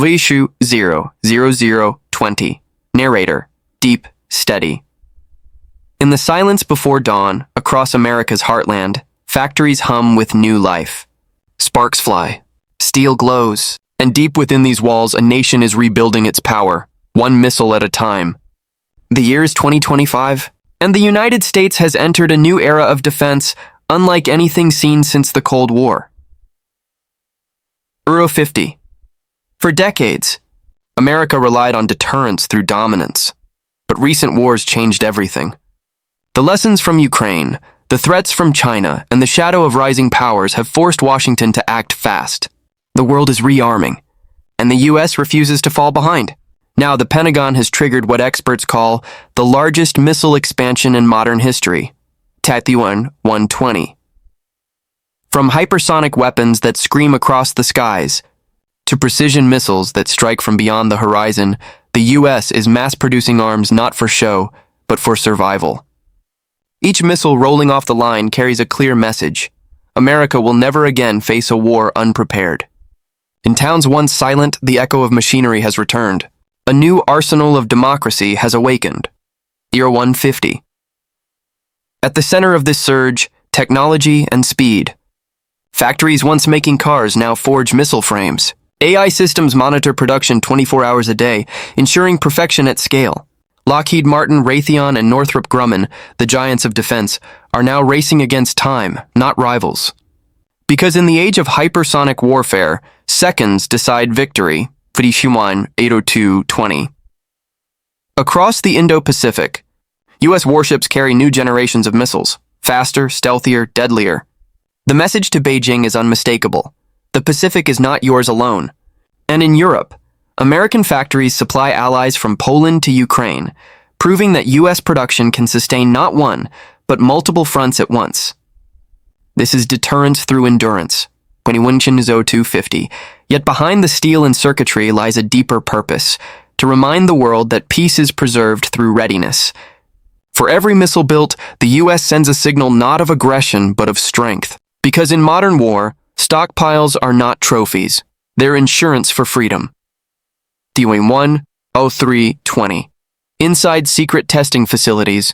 Vishu 00020. Narrator, deep, steady. In the silence before dawn, across America's heartland, factories hum with new life. Sparks fly, steel glows, and deep within these walls, a nation is rebuilding its power, one missile at a time. The year is 2025, and the United States has entered a new era of defense unlike anything seen since the Cold War. Euro 50. For decades, America relied on deterrence through dominance, but recent wars changed everything. The lessons from Ukraine, the threats from China, and the shadow of rising powers have forced Washington to act fast. The world is rearming, and the U.S. refuses to fall behind. Now, the Pentagon has triggered what experts call the largest missile expansion in modern history, Taiwan 120. From hypersonic weapons that scream across the skies to precision missiles that strike from beyond the horizon, the U.S. is mass-producing arms not for show, but for survival. Each missile rolling off the line carries a clear message. America will never again face a war unprepared. In towns once silent, the echo of machinery has returned. A new arsenal of democracy has awakened. Year 150. At the center of this surge, technology and speed. Factories once making cars now forge missile frames. AI systems monitor production 24 hours a day, ensuring perfection at scale. Lockheed Martin, Raytheon, and Northrop Grumman, the giants of defense, are now racing against time, not rivals. Because in the age of hypersonic warfare, seconds decide victory. Hypersonic 80220. Across the Indo-Pacific, U.S. warships carry new generations of missiles, faster, stealthier, deadlier. The message to Beijing is unmistakable. The Pacific is not yours alone. And in Europe, American factories supply allies from Poland to Ukraine, proving that U.S. production can sustain not one, but multiple fronts at once. This is deterrence through endurance. 250. Yet behind the steel and circuitry lies a deeper purpose, to remind the world that peace is preserved through readiness. For every missile built, the U.S. sends a signal not of aggression, but of strength. Because in modern war, stockpiles are not trophies. They're insurance for freedom. D1-03-20. Inside secret testing facilities,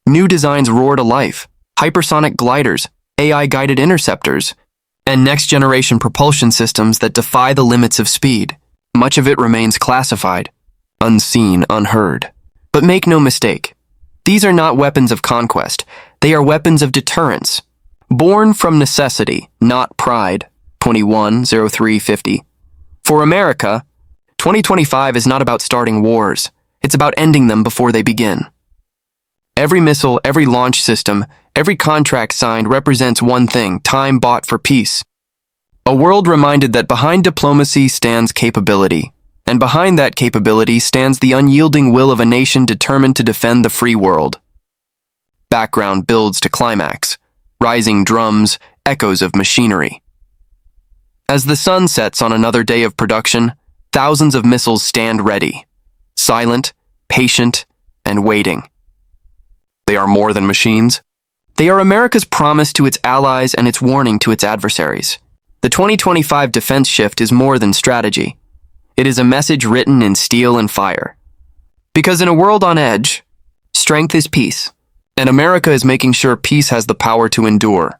new designs roar to life. Hypersonic gliders, AI-guided interceptors, and next-generation propulsion systems that defy the limits of speed. Much of it remains classified, unseen, unheard. But make no mistake, these are not weapons of conquest. They are weapons of deterrence. Born from necessity, not pride. 21-03-50. For America, 2025 is not about starting wars. It's about ending them before they begin. Every missile, every launch system, every contract signed represents one thing: time bought for peace. A world reminded that behind diplomacy stands capability, and behind that capability stands the unyielding will of a nation determined to defend the free world. Background builds to climax. Rising drums, echoes of machinery. As the sun sets on another day of production, thousands of missiles stand ready, silent, patient, and waiting. They are more than machines. They are America's promise to its allies and its warning to its adversaries. The 2025 defense shift is more than strategy. It is a message written in steel and fire. Because in a world on edge, strength is peace, and America is making sure peace has the power to endure.